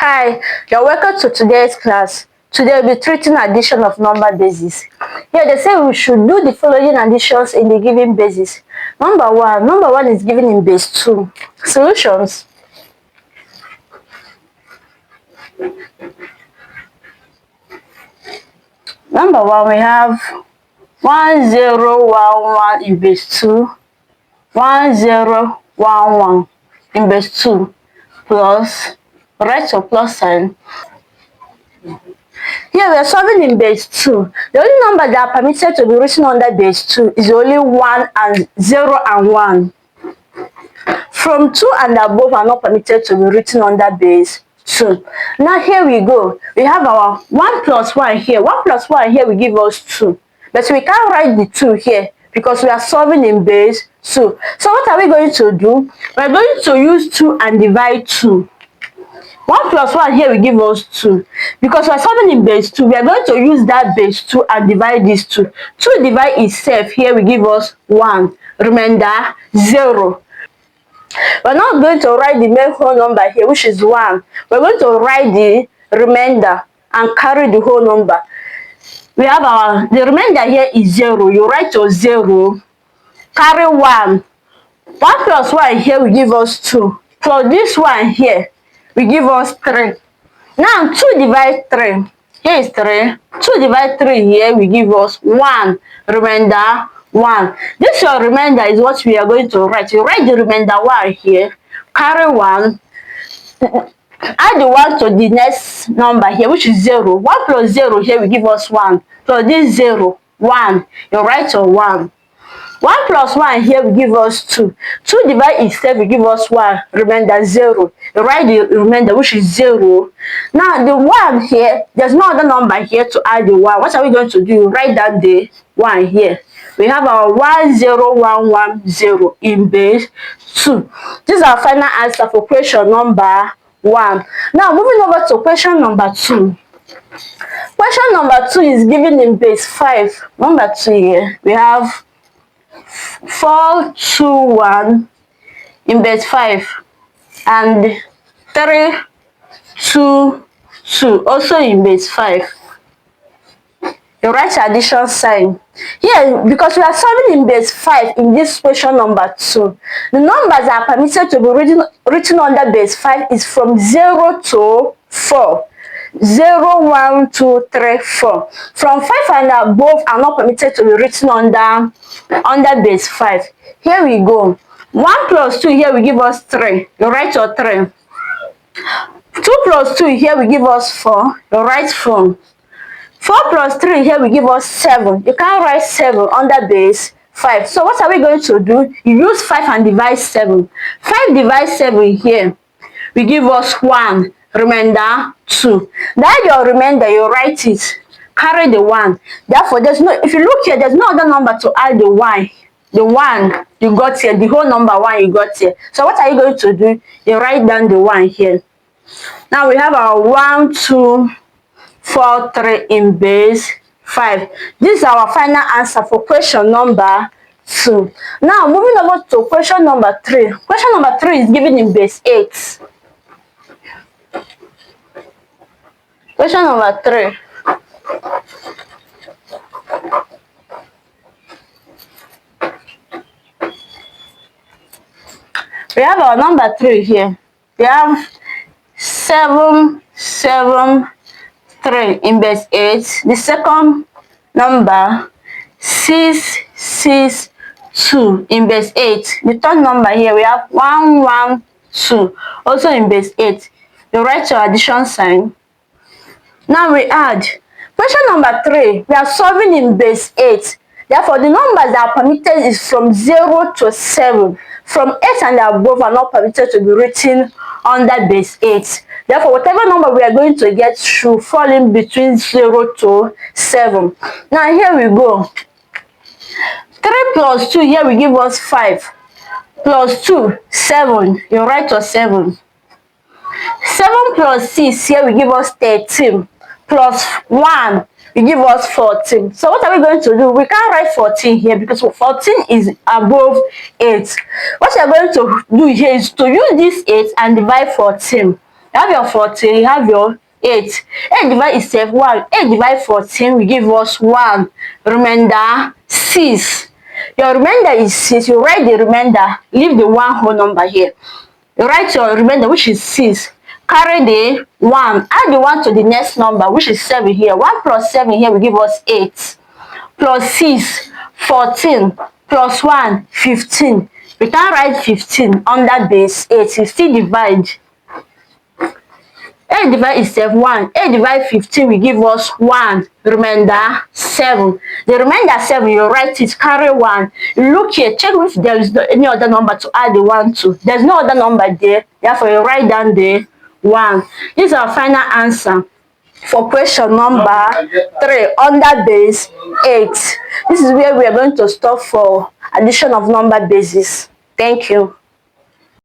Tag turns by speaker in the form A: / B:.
A: Hi, you're welcome to today's class. Today we'll be treating addition of number bases. Here they say we should do the following additions in the given bases. Number one is given in base 2. Solutions. Number 1, we have 1011 in base 2, 1011 in base 2 plus, write your plus sign. Here we are solving in base 2. The only number that are permitted to be written under base 2 is only 1 and 0 and 1. From 2 and above are not permitted to be written under base 2. Now here we go. We have our 1 plus 1 here. 1 plus 1 here will give us 2. But we can't write the 2 here because we are solving in base 2. So what are we going to do? We are going to use 2 and divide 2. 1 plus 1 here will give us 2. Because we are solving in base 2, we are going to use that base 2 and divide this 2. 2 divide itself here will give us 1. Remainder 0. We're not going to write the main whole number here, which is 1. We're going to write the remainder and carry the whole number. We have the remainder here is 0. You write your 0, carry 1. 1 plus 1 here will give us 2. Plus this one here will give us 3. Now 2 divide 3. Here is 3. 2 divide 3 here will give us 1. Remainder 1. This your remainder is what we are going to write. You write the remainder 1 here. Carry 1. Add the 1 to the next number here, which is 0. 1 plus 0 here will give us 1. Plus this 0, 1. You write your 1. 1 plus 1 here will give us 2. 2 divide itself will give us 1. Remainder 0. You write the remainder, which is 0. Now the 1 here, there's no other number here to add the 1. What are we going to do? Write down the 1 here. We have our 10110 in base 2. This is our final answer for question number 1. Now moving over to question number 2. Question number 2 is given in base 5. Number 2 here. We have 421 in base 5 and 322 also in base 5. You write addition sign here because we are solving in base 5 in this question number 2. The numbers that are permitted to be written under base 5 is from 0 to 4. 0, 1, 2, 3, 4. From 5 and above are not permitted to be written under base 5. Here we go. 1 plus 2 here will give us 3. You write your 3. 2 plus 2 here will give us 4. You write 4. 4 plus 3 here will give us 7. You can't write 7 under base 5. So what are we going to do? You use 5 and divide 7. 5 divide 7 here will give us 1. Remainder 2. That your remainder, you write it. Carry the 1. Therefore, if you look here, there's no other number to add the 1. The 1 you got here, the whole number 1 you got here. So what are you going to do? You write down the 1 here. Now we have our 1, 2, 4, 3 in base 5. This is our final answer for question number 2. Now moving over to question number 3. Question number 3 is given in base 8. Question number 3. We have our number 3 here. We have 7, 7, 3 in base 8. The second number 6, 6, 2 in base 8. The third number here we have 1, 1, 2 also in base 8. You write your addition sign. Now we add. Question number 3. We are solving in base 8. Therefore, the numbers that are permitted is from 0 to 7. From 8 and above are not permitted to be written under base 8. Therefore, whatever number we are going to get should fall in between 0 to 7. Now here we go. 3 plus 2 here will give us 5. Plus 2, 7. You write your 7. 7 plus 6 here will give us 13. Plus 1 will give us 14. So what are we going to do? We can't write 14 here because 14 is above 8. What we are going to do here is to use this 8 and divide 14. You have your 14, you have your 8. 8 divided itself 1. 8 divided 14 will give us 1. Remainder 6. Your remainder is 6. You write the remainder. Leave the 1 whole number here. You write your remainder, which is 6. Carry the 1. Add the 1 to the next number, which is 7 here. 1 plus 7 here will give us 8. Plus 6, 14. Plus 1, 15. We can write 15 under base 8. You still divide. 8 divided itself 1. 8 divided 15 will give us 1. Remainder 7. The remainder 7, you write it, carry 1. Look here, check if there is any other number to add the 1 to. There's no other number there, therefore you write down the 1. This is our final answer for question number 3 under base 8. This is where we are going to stop for addition of number bases. Thank you.